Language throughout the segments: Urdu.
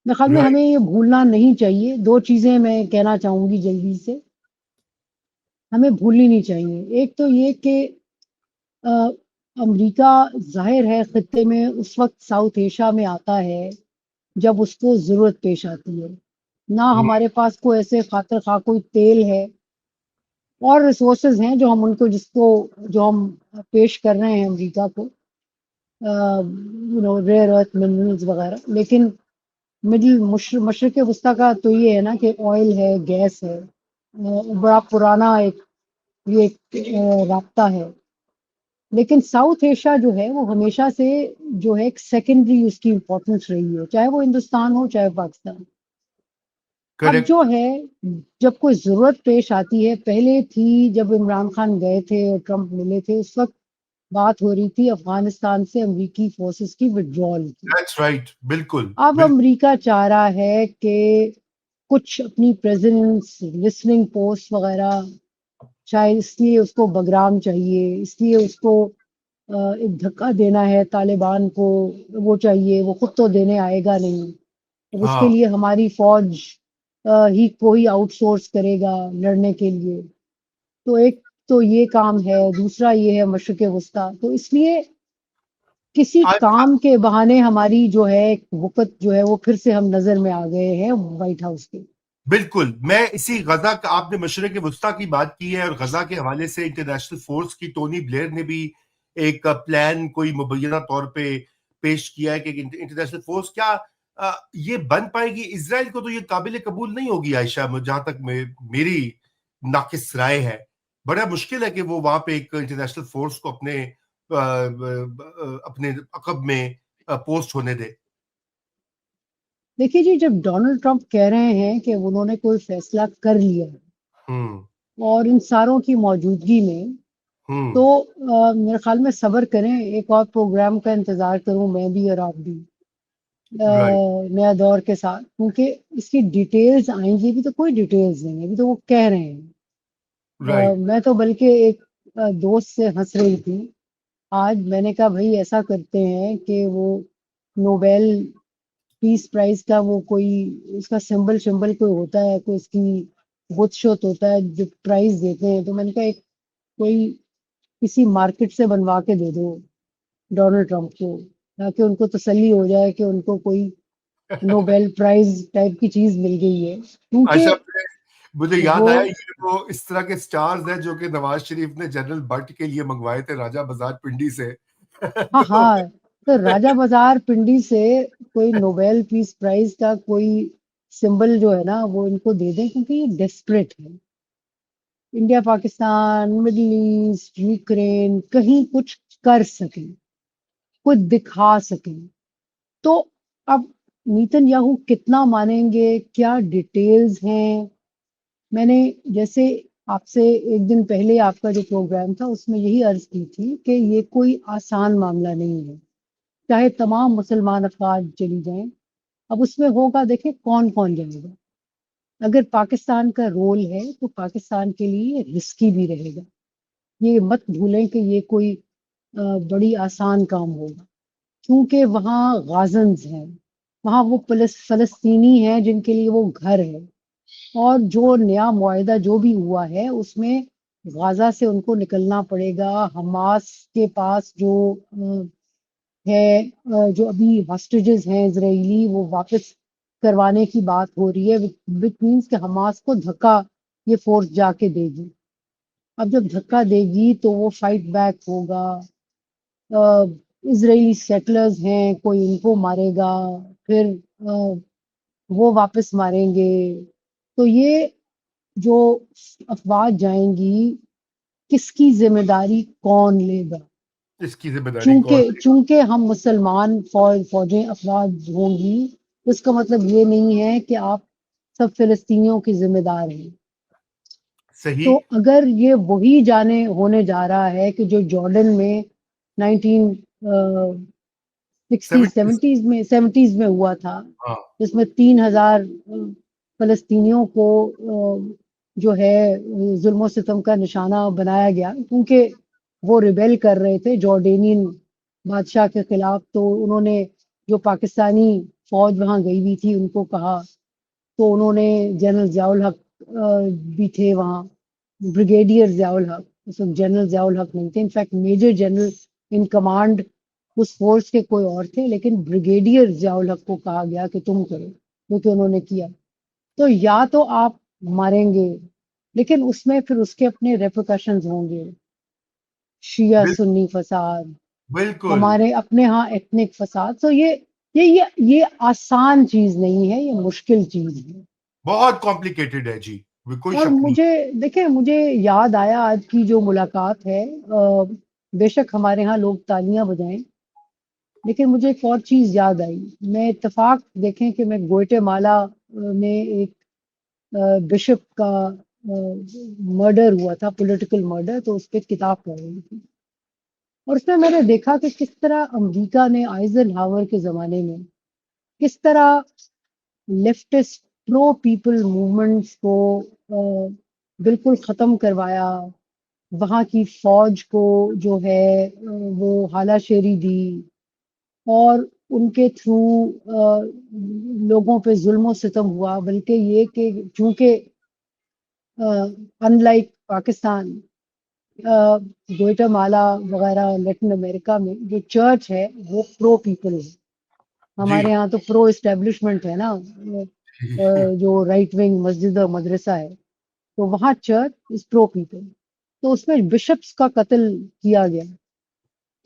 میرے خیال میں رائٹ. ہمیں یہ بھولنا نہیں چاہیے. دو چیزیں میں کہنا چاہوں گی جلدی سے ہمیں بھولنی نہیں چاہیے. ایک تو یہ کہ آ، امریکہ ظاہر ہے خطے میں اس وقت ساؤتھ ایشیا میں آتا ہے جب اس کو ضرورت پیش آتی ہے. نہ ہمارے پاس کوئی ایسے خاطر خواہ کوئی تیل ہے اور ریسورسز ہیں جو ہم ان کو جو ہم پیش کر رہے ہیں امریکہ کو ریئر ارتھ منرلز وغیرہ. لیکن مشرق وسطیٰ کا تو یہ ہے نا کہ آئل ہے, گیس ہے. بڑا پرانا یہ ایک رابطہ ہے. لیکن ساؤتھ ایشیا جو ہے وہ ہمیشہ سے جو ہے ایک سیکنڈری اس کی امپورٹنس رہی ہے, چاہے وہ ہندوستان ہو چاہے پاکستان. اب کریکٹ. جو ہے جب کوئی ضرورت پیش آتی ہے, پہلے تھی جب عمران خان گئے تھے اور ٹرمپ ملے تھے اس وقت بات ہو رہی تھی افغانستان سے امریکی فورسز کی ودرول کی. That's right. بالکل اب بالکل. امریکہ چاہ رہا ہے کہ کچھ اپنی پریزنس لسننگ پوسٹ وغیرہ, شاید اس لیے اس کو بگرام چاہیے, اس لیے اس کو ایک دھکا دینا ہے طالبان کو. وہ چاہیے, وہ خود تو دینے آئے گا نہیں. اب اس کے ہاں. لیے ہماری فوج ہی کوئی آؤٹ سورس کرے گا لڑنے کے لیے. تو ایک تو یہ کام ہے, دوسرا یہ ہے مشرق وسطیٰ. تو اس لیے کسی کام کے بہانے ہماری جو ہے وقت جو ہے وہ پھر سے ہم نظر میں آ گئے ہیں وائٹ ہاؤس کے. بالکل. میں اسی غزہ کا, آپ نے مشرق وسطیٰ کی بات کی ہے اور غزہ کے حوالے سے انٹرنیشنل فورس کی ٹونی بلیئر نے بھی ایک پلان کوئی مبینہ طور پہ پیش کیا ہے کہ انٹرنیشنل فورس کیا یہ بن پائے گی. اسرائیل کو تو یہ قابل قبول نہیں ہوگی عائشہ, جہاں تک میری ناقص رائے ہے. بڑا مشکل ہے کہ وہ وہاں پہ ایک انٹرنیشنل فورس کو اپنے عقب میں پوسٹ ہونے دے. دیکھیے جی, جب ڈونلڈ ٹرمپ کہہ رہے ہیں کہ انہوں نے کوئی فیصلہ کر لیا ہے ہوں. اور ان ساروں کی موجودگی میں, ہوں. تو میرے خیال میں صبر کریں, ایک اور پروگرام کا انتظار کروں میں بھی اور آپ بھی رائٹ. نیا دور کے ساتھ, کیونکہ اس کی ڈیٹیلز آئیں گی. ابھی تو کوئی ڈیٹیلز نہیں ہے, ابھی تو وہ کہہ رہے ہیں. رائٹ. میں تو بلکہ ایک دوست سے ہنس رہی تھی آج. میں نے کہا بھائی ایسا کرتے ہیں کہ وہ نوبیل پیس پرائز کا وہ کوئی اس کا سمبل کوئی ہوتا ہے, کوئی اس کی بت شوت ہوتا ہے جو پرائز دیتے ہیں. تو میں نے کہا ایک کوئی کسی مارکیٹ سے بنوا کے دے دو ڈونلڈ ٹرمپ کو, تاکہ ان کو تسلی ہو جائے کہ ان کو کوئی نوبیل پرائز ٹائپ کی چیز مل گئی ہے. عائشہ, کیونکہ مجھے یاد وہ آیا یہ وہ اس طرح کے سٹارز ہیں جو کہ نواز شریف نے جنرل بٹ کے لیے منگوائے تھے راجہ بازار پنڈی سے. ہاں تو ہاں, تو راجہ بازار پنڈی سے کوئی نوبیل پیس پرائز کا کوئی سمبل جو ہے نا وہ ان کو دے دیں, کیونکہ یہ ڈیسپریٹ ہے. India Pakistan Middle East Ukraine کہیں کچھ کر سکیں, کچھ دکھا سکیں. تو اب نیتن یاہو کتنا مانیں گے, کیا ڈیٹیلز ہیں. میں نے جیسے آپ سے ایک دن پہلے آپ کا جو پروگرام تھا اس میں یہی عرض کی تھی کہ یہ کوئی آسان معاملہ نہیں ہے, چاہے تمام مسلمان افراد چلی جائیں. اب اس میں ہوگا, دیکھیں کون کون جائے گا. اگر پاکستان کا رول ہے تو پاکستان کے لیے رسکی بھی رہے گا. یہ مت بھولیں کہ یہ کوئی بڑی آسان کام ہوگا, کیونکہ وہاں غازنز ہیں, وہاں وہ فلسطینی ہیں جن کے لیے وہ گھر ہے. اور جو نیا معاہدہ جو بھی ہوا ہے اس میں غازہ سے ان کو نکلنا پڑے گا. حماس کے پاس جو ہے جو ابھی ہاسٹیجز ہیں اسرائیلی وہ واپس کروانے کی بات ہو رہی ہے, وچ مینس کہ حماس کو دھکا یہ فورس جا کے دے گی. اب جب دھکا دے گی تو وہ فائٹ بیک ہوگا. اسرائیلی سیٹلرز ہیں, کوئی ان کو مارے گا, پھر وہ واپس ماریں گے. تو یہ جو افواج جائیں گی کس کی ذمہ داری کون لے گا. اس کی ذمہ داری کون لے گا؟ چونکہ ہم مسلمان فوجیں افواج ہوں گی, اس کا مطلب یہ نہیں ہے کہ آپ سب فلسطینیوں کی ذمہ دار ہیں. صحیح. تو اگر یہ وہی جانے ہونے جا رہا ہے کہ جو جارڈن میں 70. سیونٹیز میں ہوا تھا, ہاں. جس میں 3,000 فلسطینیوں کو جو ہے ظلم و ستم کا نشانہ بنایا گیا, کیونکہ وہ ریبیل کر رہے تھے جارڈینین بادشاہ کے خلاف. تو انہوں نے جو پاکستانی فوج وہاں گئی ہوئی تھی ان کو کہا، تو انہوں نے جنرل ضیاء الحق بھی تھے وہاں، بریگیڈیئر ضیاء الحق، اس وقت جنرل ضیاء الحق نہیں تھے، in fact major general in command اس فورس کے کوئی اور تھے، لیکن بریگیڈیئر ضیاء الحق کو کہا گیا کہ تم کرو، کیونکہ انہوں نے کیا. تو یا تو آپ مریں گے، لیکن اس میں پھر اس کے اپنے ریپریکشنز ہوں گے، شیعہ بل- سنی فساد، بالکل ہمارے اپنے ہاں ایتھنک فساد. تو یہ آسان چیز نہیں ہے، یہ مشکل چیز ہے. بہت کمپلیکیٹڈ ہے جی، کوئی اور شک نہیں. مجھے دیکھیں، مجھے یاد آیا آج کی جو ملاقات ہے، بے شک ہمارے ہاں لوگ تالیاں بجائیں، لیکن مجھے ایک اور چیز یاد آئی. میں اتفاق دیکھیں کہ میں گوئٹے مالا میں ایک بشپ کا مرڈر ہوا تھا، پولیٹیکل مرڈر، تو اس پہ کتاب پڑھ رہی تھی، اور اس میں میں نے دیکھا کہ کس طرح امریکہ نے آئزن ہاور کے زمانے میں کس طرح لیفٹسٹ پرو پیپل موومنٹس کو بالکل ختم کروایا، وہاں کی فوج کو جو ہے وہ ہالہ شیری دی، اور ان کے تھرو لوگوں پہ ظلم و ستم ہوا. بلکہ یہ کہ چونکہ ان لائک پاکستان، گوئٹا مالا وغیرہ لیٹن امریکہ میں جو چرچ ہے وہ پرو پیپل ہے. جی ہمارے ہاں تو پرو اسٹیبلشمنٹ ہے نا، جو رائٹ ونگ مسجد اور مدرسہ ہے، تو وہاں چرچ از پرو پیپل. تو اس میں بشپس کا قتل کیا گیا.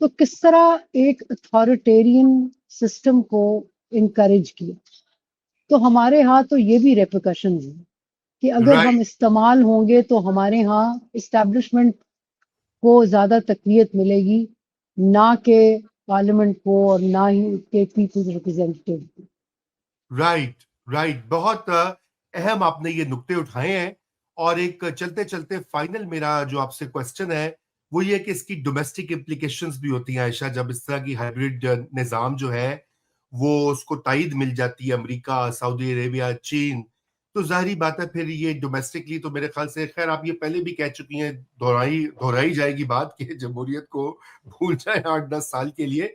تو کس طرح ایک اتھارٹیرین سسٹم کو انکریج کیا. تو ہمارے ہاں تو یہ بھی ریپریکشنز ہیں کہ اگر ہم رائٹ. استعمال ہوں گے تو ہمارے ہاں اسٹیبلشمنٹ کو زیادہ تقویت ملے گی، نہ کہ پارلیمنٹ کو اور نہ ہی کے پیپلز ریپرزینٹیو کو. رائٹ رائٹ، بہت اہم آپ نے یہ نقطے اٹھائے ہیں. اور ایک چلتے چلتے فائنل میرا جو آپ سے کوسچن ہے وہ یہ کہ اس کی ڈومیسٹک امپلیکیشنز بھی ہوتی ہیں عائشہ، جب اس طرح کی ہائبرڈ نظام جو ہے وہ اس کو تائید مل جاتی ہے امریکہ، سعودی عربیہ، چین، تو ظاہری بات ہے پھر یہ ڈومیسٹکلی تو میرے خیال سے، خیر آپ یہ پہلے بھی کہہ چکی ہیں، دہرائی جائے گی بات کہ جمہوریت کو بھول جائیں 8-10 سال کے لیے.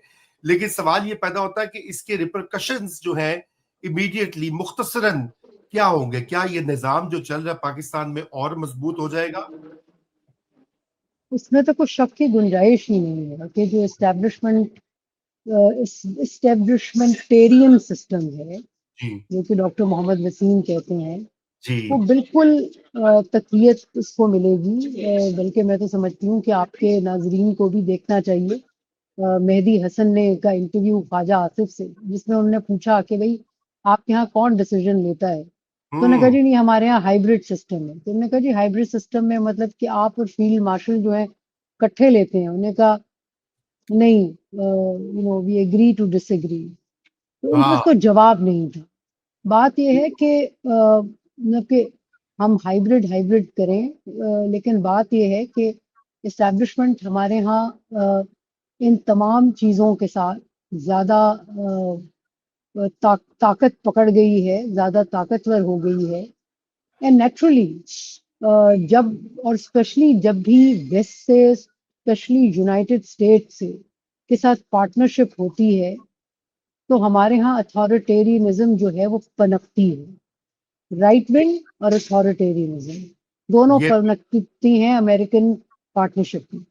لیکن سوال یہ پیدا ہوتا ہے کہ اس کے ریپرکشنز جو ہیں امیڈیٹلی مختصراً کیا ہوں گے؟ کیا یہ نظام جو چل رہا ہے پاکستان میں اور مضبوط ہو جائے گا؟ اس میں تو کوئی شک کی گنجائش ہی نہیں ہے کہ جو اسٹیبلشمنٹیرین سسٹم ہے، جی جو کہ ڈاکٹر محمد وسیم کہتے ہیں، جی وہ بالکل تقویت اس کو ملے گی. بلکہ میں تو سمجھتی ہوں کہ آپ کے ناظرین کو بھی دیکھنا چاہیے مہدی حسن نے کا انٹرویو خواجہ آصف سے، جس میں انہوں نے پوچھا کہ بھئی آپ کے یہاں کون ڈیسیجن لیتا ہے. تو انہوں نے کہا ہوں جی نہیں، ہمارے یہاں ہائیبرڈ سسٹم ہے. تو انہوں نے کہا جی ہائیبرڈ سسٹم میں مطلب کہ آپ اور فیلڈ مارشل جو ہیں کٹھے لیتے ہیں. انہوں نے کہا نہیں، we agree to disagree. تو ان کے ہاں اس کو جواب نہیں تھا. بات یہ ہے کہ مطلب کہ ہم ہائیبرڈ کریں، لیکن بات یہ ہے کہ اسٹیبلشمنٹ ہمارے ہاں ان تمام چیزوں کے ساتھ زیادہ طاقت پکڑ گئی ہے، زیادہ طاقتور ہو گئی ہے. اینڈ نیچرلی جب، اور اسپیشلی جب بھی ویسٹ سے، اسپیشلی یونائٹیڈ اسٹیٹ سے کے ساتھ پارٹنرشپ ہوتی ہے، تو ہمارے ہاں اتھارٹیرینزم جو ہے وہ پنپتی ہے. رائٹ ونگ اور اتھارٹیرینزم دونوں یہ پنپتی ہیں امریکن پارٹنرشپ میں.